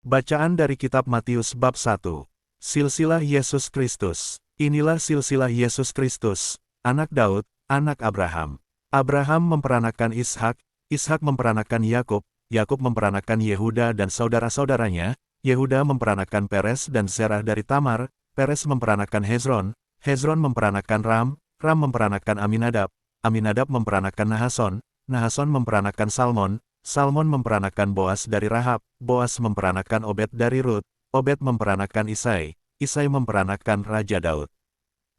Bacaan dari Kitab Matius bab 1. Silsilah Yesus Kristus. Inilah silsilah Yesus Kristus, anak Daud, anak Abraham. Abraham memperanakan Ishak, Ishak memperanakan Yakub, Yakub memperanakan Yehuda dan saudara-saudaranya, Yehuda memperanakan Peres dan Zerah dari Tamar, Peres memperanakan Hezron, Hezron memperanakan Ram, Ram memperanakan Aminadab, Aminadab memperanakan Nahason, Nahason memperanakan Salmon, Salmon memperanakan Boas dari Rahab, Boas memperanakan Obed dari Rut, Obed memperanakan Isai, Isai memperanakan Raja Daud.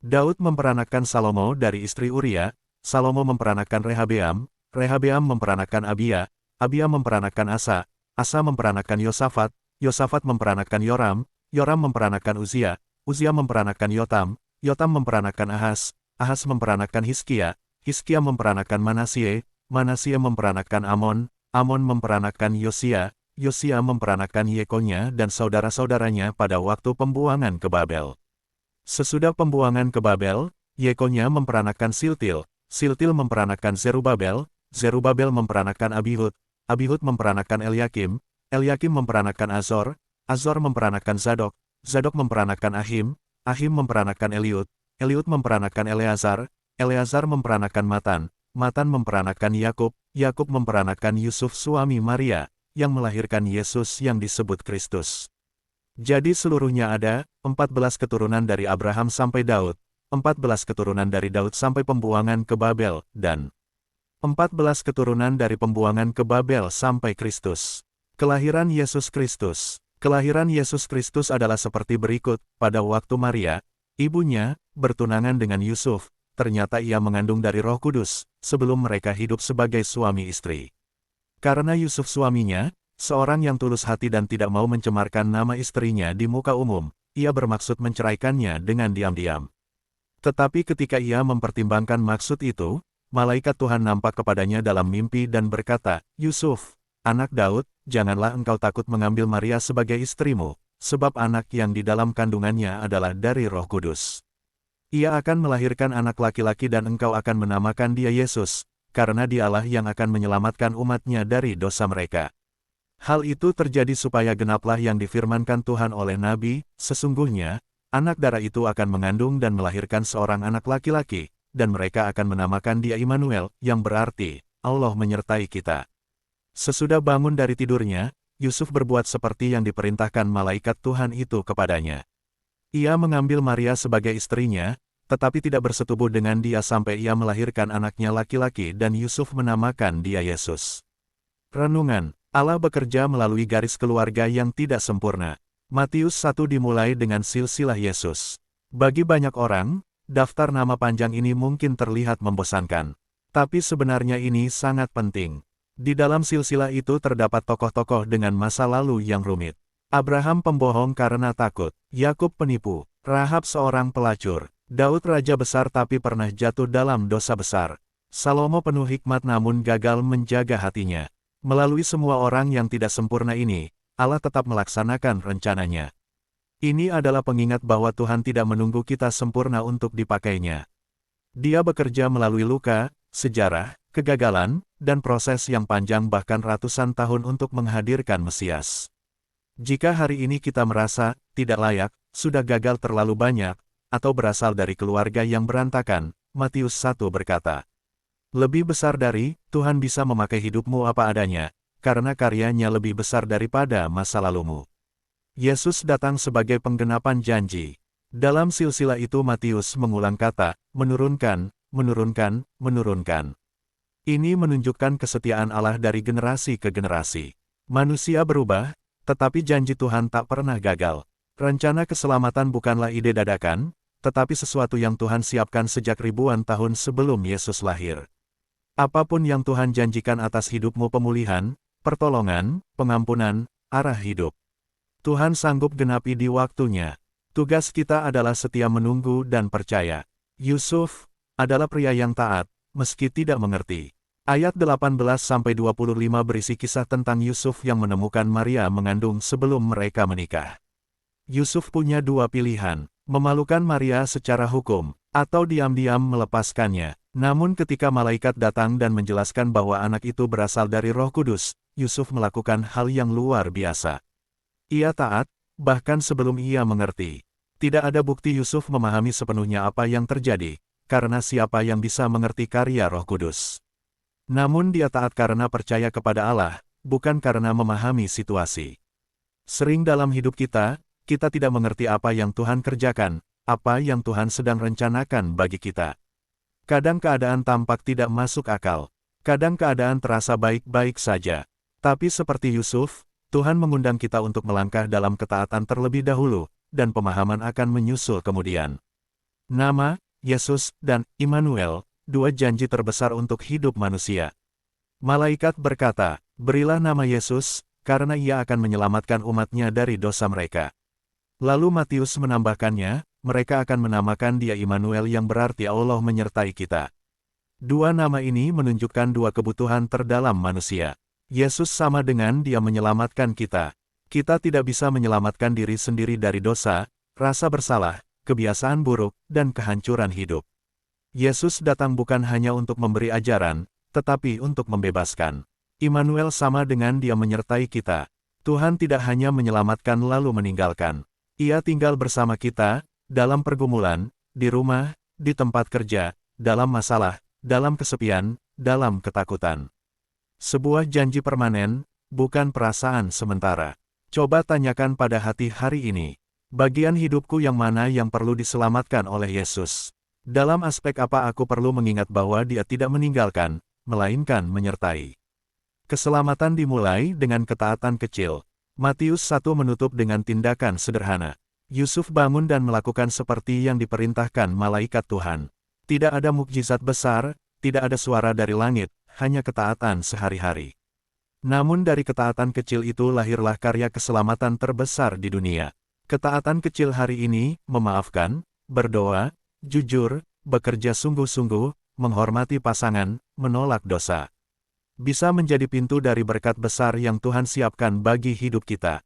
Daud memperanakan Salomo dari istri Uria, Salomo memperanakan Rehabeam, Rehabeam memperanakan Abia, Abia memperanakan Asa, Asa memperanakan Yosafat, Yosafat memperanakan Yoram, Yoram memperanakan Uzia, Uzia memperanakan Yotam, Yotam memperanakan Ahas, Ahas memperanakan Hizkia, Hizkia memperanakan Manasye, Manasye memperanakan Amon, Amon memperanakan Yosia, Yosia memperanakan Yekonya dan saudara-saudaranya pada waktu pembuangan ke Babel. Sesudah pembuangan ke Babel, Yekonya memperanakan Siltil, Siltil memperanakan Zerubabel, Zerubabel memperanakan Abihud, Abihud memperanakan Eliakim, Eliakim memperanakan Azor, Azor memperanakan Zadok, Zadok memperanakan Ahim, Ahim memperanakan Eliud, Eliud memperanakan Eleazar, Eleazar memperanakan Matan, Matan memperanakan Yakub, Yakub memperanakan Yusuf suami Maria, yang melahirkan Yesus yang disebut Kristus. Jadi seluruhnya ada 14 keturunan dari Abraham sampai Daud, 14 keturunan dari Daud sampai pembuangan ke Babel, dan 14 keturunan dari pembuangan ke Babel sampai Kristus. Kelahiran Yesus Kristus. Kelahiran Yesus Kristus adalah seperti berikut, pada waktu Maria, ibunya, bertunangan dengan Yusuf, ternyata ia mengandung dari Roh Kudus, sebelum mereka hidup sebagai suami istri. Karena Yusuf suaminya, seorang yang tulus hati dan tidak mau mencemarkan nama istrinya di muka umum, ia bermaksud menceraikannya dengan diam-diam. Tetapi ketika ia mempertimbangkan maksud itu, malaikat Tuhan nampak kepadanya dalam mimpi dan berkata, "Yusuf, anak Daud, janganlah engkau takut mengambil Maria sebagai istrimu, sebab anak yang di dalam kandungannya adalah dari Roh Kudus. Ia akan melahirkan anak laki-laki dan engkau akan menamakan dia Yesus, karena dialah yang akan menyelamatkan umatnya dari dosa mereka." Hal itu terjadi supaya genaplah yang difirmankan Tuhan oleh Nabi, "Sesungguhnya, anak darah itu akan mengandung dan melahirkan seorang anak laki-laki, dan mereka akan menamakan dia Immanuel, yang berarti, Allah menyertai kita." Sesudah bangun dari tidurnya, Yusuf berbuat seperti yang diperintahkan malaikat Tuhan itu kepadanya. Ia mengambil Maria sebagai istrinya, tetapi tidak bersetubuh dengan dia sampai ia melahirkan anaknya laki-laki dan Yusuf menamakan dia Yesus. Renungan, Allah bekerja melalui garis keluarga yang tidak sempurna. Matius 1 dimulai dengan silsilah Yesus. Bagi banyak orang, daftar nama panjang ini mungkin terlihat membosankan. Tapi sebenarnya ini sangat penting. Di dalam silsilah itu terdapat tokoh-tokoh dengan masa lalu yang rumit. Abraham pembohong karena takut, Yakub penipu, Rahab seorang pelacur, Daud raja besar tapi pernah jatuh dalam dosa besar, Salomo penuh hikmat namun gagal menjaga hatinya. Melalui semua orang yang tidak sempurna ini, Allah tetap melaksanakan rencananya. Ini adalah pengingat bahwa Tuhan tidak menunggu kita sempurna untuk dipakainya. Dia bekerja melalui luka, sejarah, kegagalan, dan proses yang panjang bahkan ratusan tahun untuk menghadirkan Mesias. Jika hari ini kita merasa tidak layak, sudah gagal terlalu banyak, atau berasal dari keluarga yang berantakan, Matius 1 berkata, "Lebih besar dari, Tuhan bisa memakai hidupmu apa adanya, karena karyanya lebih besar daripada masa lalumu." Yesus datang sebagai penggenapan janji. Dalam silsilah itu Matius mengulang kata, menurunkan, menurunkan, menurunkan. Ini menunjukkan kesetiaan Allah dari generasi ke generasi. Manusia berubah, tetapi janji Tuhan tak pernah gagal. Rencana keselamatan bukanlah ide dadakan, tetapi sesuatu yang Tuhan siapkan sejak ribuan tahun sebelum Yesus lahir. Apapun yang Tuhan janjikan atas hidupmu, pemulihan, pertolongan, pengampunan, arah hidup, Tuhan sanggup genapi di waktunya. Tugas kita adalah setia menunggu dan percaya. Yusuf adalah pria yang taat, meski tidak mengerti. Ayat 18-25 berisi kisah tentang Yusuf yang menemukan Maria mengandung sebelum mereka menikah. Yusuf punya dua pilihan, memalukan Maria secara hukum, atau diam-diam melepaskannya. Namun ketika malaikat datang dan menjelaskan bahwa anak itu berasal dari Roh Kudus, Yusuf melakukan hal yang luar biasa. Ia taat, bahkan sebelum ia mengerti. Tidak ada bukti Yusuf memahami sepenuhnya apa yang terjadi, karena siapa yang bisa mengerti karya Roh Kudus. Namun dia taat karena percaya kepada Allah, bukan karena memahami situasi. Sering dalam hidup kita tidak mengerti apa yang Tuhan kerjakan, apa yang Tuhan sedang rencanakan bagi kita. Kadang keadaan tampak tidak masuk akal, kadang keadaan terasa baik-baik saja. Tapi seperti Yusuf, Tuhan mengundang kita untuk melangkah dalam ketaatan terlebih dahulu, dan pemahaman akan menyusul kemudian. Nama, Yesus, dan Immanuel, dua janji terbesar untuk hidup manusia. Malaikat berkata, "Berilah nama Yesus, karena ia akan menyelamatkan umatnya dari dosa mereka." Lalu Matius menambahkannya, mereka akan menamakan dia Immanuel yang berarti Allah menyertai kita. Dua nama ini menunjukkan dua kebutuhan terdalam manusia. Yesus sama dengan dia menyelamatkan kita. Kita tidak bisa menyelamatkan diri sendiri dari dosa, rasa bersalah, kebiasaan buruk, dan kehancuran hidup. Yesus datang bukan hanya untuk memberi ajaran, tetapi untuk membebaskan. Immanuel sama dengan dia menyertai kita. Tuhan tidak hanya menyelamatkan lalu meninggalkan. Ia tinggal bersama kita, dalam pergumulan, di rumah, di tempat kerja, dalam masalah, dalam kesepian, dalam ketakutan. Sebuah janji permanen, bukan perasaan sementara. Coba tanyakan pada hati hari ini, bagian hidupku yang mana yang perlu diselamatkan oleh Yesus? Dalam aspek apa aku perlu mengingat bahwa Dia tidak meninggalkan, melainkan menyertai? Keselamatan dimulai dengan ketaatan kecil. Matius 1 menutup dengan tindakan sederhana. Yusuf bangun dan melakukan seperti yang diperintahkan malaikat Tuhan. Tidak ada mukjizat besar, tidak ada suara dari langit, hanya ketaatan sehari-hari. Namun dari ketaatan kecil itu lahirlah karya keselamatan terbesar di dunia. Ketaatan kecil hari ini, memaafkan, berdoa, jujur, bekerja sungguh-sungguh, menghormati pasangan, menolak dosa. Bisa menjadi pintu dari berkat besar yang Tuhan siapkan bagi hidup kita.